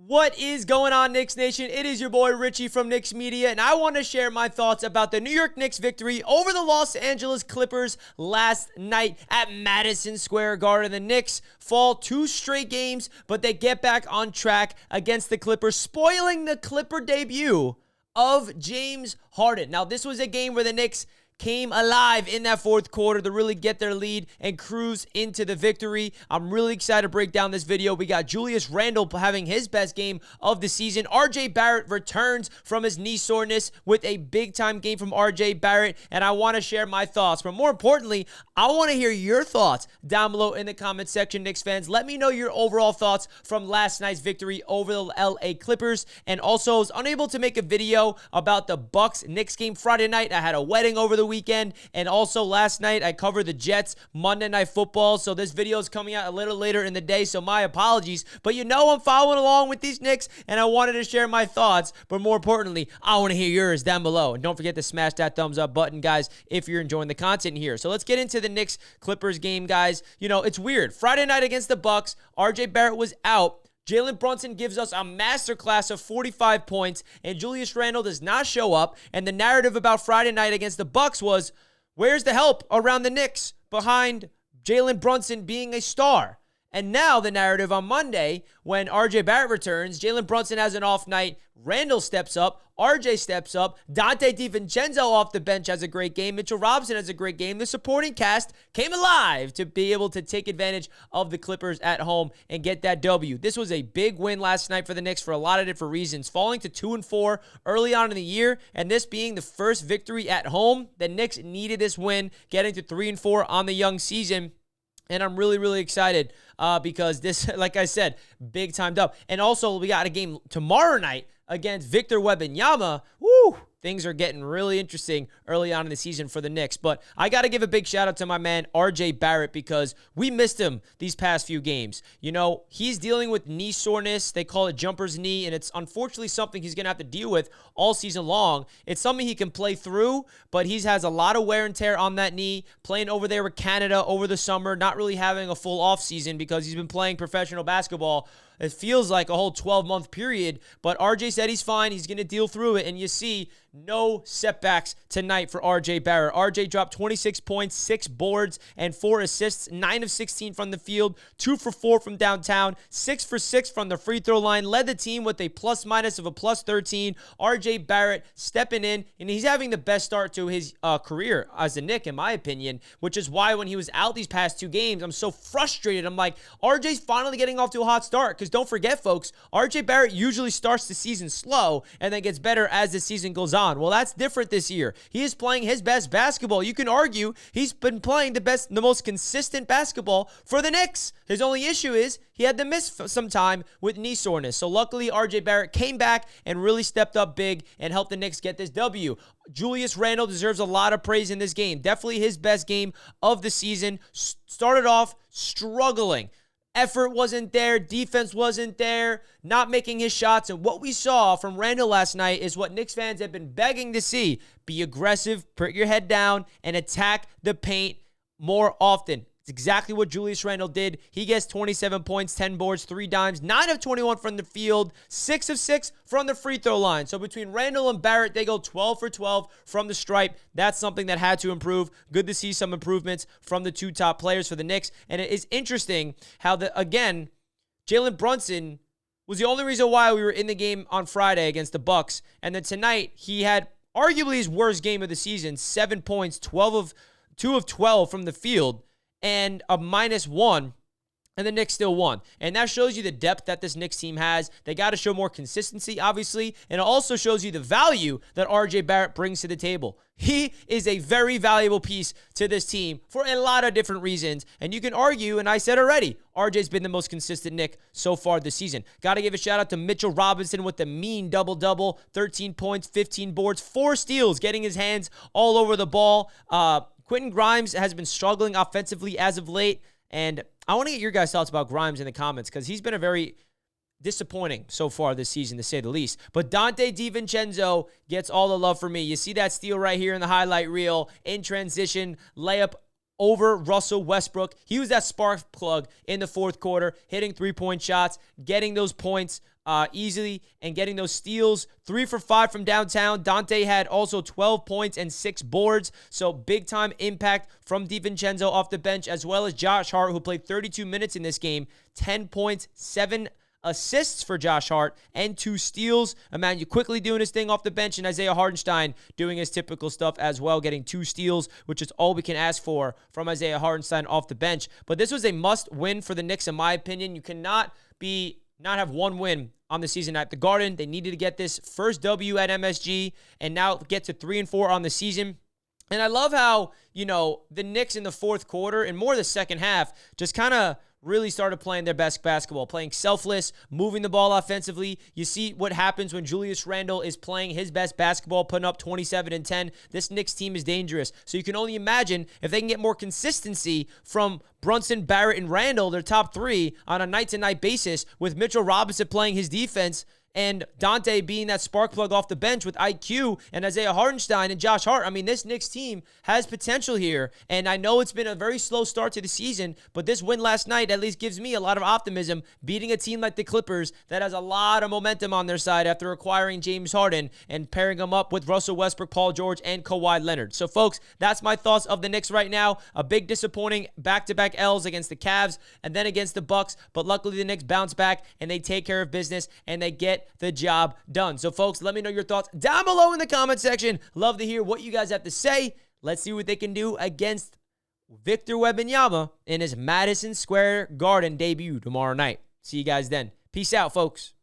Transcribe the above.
What is going on, Knicks Nation? It is your boy Richie from Knicks Media, and I want to share my thoughts about the New York Knicks victory over the Los Angeles Clippers last night at Madison Square Garden. The Knicks fall 2 straight games, but they get back on track against the Clippers, spoiling the Clipper debut of James Harden. Now, this was a game where the Knicks came alive in that fourth quarter to really get their lead and cruise into the victory. I'm really excited to break down this video. We got Julius Randle having his best game of the season. RJ Barrett returns from his knee soreness with a big-time game from RJ Barrett, and I want to share my thoughts. But more importantly, I want to hear your thoughts down below in the comment section, Knicks fans. Let me know your overall thoughts from last night's victory over the LA Clippers. And also, I was unable to make a video about the Bucks-Knicks game Friday night. I had a wedding over the weekend, and also last night I covered the Jets Monday Night Football, so this video is coming out a little later in the day, so my apologies. But you know I'm following along with these Knicks, and I wanted to share my thoughts, but more importantly, I want to hear yours down below. And don't forget to smash that thumbs up button, guys, if you're enjoying the content here. So let's get into the Knicks Clippers game, guys. You know, it's weird. Friday night against the Bucks, RJ Barrett was out. Jalen Brunson gives us a masterclass of 45 points, and Julius Randle does not show up. And the narrative about Friday night against the Bucks was, where's the help around the Knicks behind Jalen Brunson being a star? And now the narrative on Monday, when RJ Barrett returns, Jalen Brunson has an off night, Randle steps up, RJ steps up, Donte DiVincenzo off the bench has a great game, Mitchell Robinson has a great game. The supporting cast came alive to be able to take advantage of the Clippers at home and get that W. This was a big win last night for the Knicks for a lot of different reasons. Falling to 2-4 early on in the year, and this being the first victory at home, the Knicks needed this win, getting to 3-4 on the young season. And I'm really, really excited because this, like I said, big timed up. And also, we got a game tomorrow night against Victor Wembanyama. Woo! Things are getting really interesting early on in the season for the Knicks. But I got to give a big shout out to my man, RJ Barrett, because we missed him these past few games. You know, he's dealing with knee soreness. They call it jumper's knee, and it's unfortunately something he's going to have to deal with all season long. It's something he can play through, but he has a lot of wear and tear on that knee, playing over there with Canada over the summer, not really having a full offseason because he's been playing professional basketball. It feels like a whole 12-month period, but RJ said he's fine. He's going to deal through it, and you see no setbacks tonight for RJ Barrett. RJ dropped 26 points, 6 boards, and 4 assists, 9 of 16 from the field, 2 for 4 from downtown, 6 for 6 from the free throw line, led the team with a plus-minus of a plus 13. RJ Barrett stepping in, and he's having the best start to his career as a Knick, in my opinion, which is why when he was out these past 2 games, I'm so frustrated. I'm like, RJ's finally getting off to a hot start, because don't forget, folks, RJ Barrett usually starts the season slow and then gets better as the season goes on. Well, that's different this year. He is playing his best basketball. You can argue he's been playing the most consistent basketball for the Knicks. His only issue is he had to miss some time with knee soreness. So luckily, RJ Barrett came back and really stepped up big and helped the Knicks get this W. Julius Randle deserves a lot of praise in this game. Definitely his best game of the season. Started off struggling. Effort wasn't there, defense wasn't there, not making his shots. And what we saw from Randle last night is what Knicks fans have been begging to see. Be aggressive, put your head down, and attack the paint more often. It's exactly what Julius Randle did. He gets 27 points, 10 boards, 3 dimes, 9 of 21 from the field, 6 of 6 from the free throw line. So between Randle and Barrett, they go 12 for 12 from the stripe. That's something that had to improve. Good to see some improvements from the 2 top players for the Knicks. And it is interesting how, again, Jalen Brunson was the only reason why we were in the game on Friday against the Bucks. And then tonight, he had arguably his worst game of the season, 7 points, 2 of 12 from the field, and a -1, and the Knicks still won. And that shows you the depth that this Knicks team has. They got to show more consistency, obviously, and it also shows you the value that RJ Barrett brings to the table. He is a very valuable piece to this team for a lot of different reasons. And you can argue, and I said already, RJ's been the most consistent Knick so far this season. Got to give a shout out to Mitchell Robinson with the mean double-double, 13 points, 15 boards, 4 steals, getting his hands all over the ball. Quentin Grimes has been struggling offensively as of late, and I want to get your guys' thoughts about Grimes in the comments because he's been a very disappointing so far this season, to say the least. But Donte DiVincenzo gets all the love for me. You see that steal right here in the highlight reel, in transition, layup over Russell Westbrook. He was that spark plug in the fourth quarter, hitting three-point shots, getting those points easily, and getting those steals. 3 for 5 from downtown. Dante had also 12 points and 6 boards, so big-time impact from DiVincenzo off the bench, as well as Josh Hart, who played 32 minutes in this game. 10 points, 7 assists for Josh Hart, and 2 steals. Emmanuel quickly doing his thing off the bench, and Isaiah Hartenstein doing his typical stuff as well, getting 2 steals, which is all we can ask for from Isaiah Hartenstein off the bench. But this was a must-win for the Knicks, in my opinion. You cannot not have one win on the season at the Garden. They needed to get this first W at MSG and now get to 3-4 on the season. And I love how, the Knicks in the fourth quarter and more the second half just kind of really started playing their best basketball, playing selfless, moving the ball offensively. You see what happens when Julius Randle is playing his best basketball, putting up 27 and 10. This Knicks team is dangerous. So you can only imagine if they can get more consistency from Brunson, Barrett, and Randle, their top 3, on a night-to-night basis, with Mitchell Robinson playing his defense and Dante being that spark plug off the bench with IQ, and Isaiah Hartenstein and Josh Hart. I mean, this Knicks team has potential here, and I know it's been a very slow start to the season, but this win last night at least gives me a lot of optimism, beating a team like the Clippers that has a lot of momentum on their side after acquiring James Harden and pairing him up with Russell Westbrook, Paul George, and Kawhi Leonard. So, folks, that's my thoughts of the Knicks right now. A big disappointing back-to-back L's against the Cavs and then against the Bucks, but luckily the Knicks bounce back and they take care of business and they get the job done. So, folks, let me know your thoughts down below in the comment section. Love to hear what you guys have to say. Let's see what they can do against Victor Wembanyama in his Madison Square Garden debut tomorrow night. See you guys then. Peace out, folks.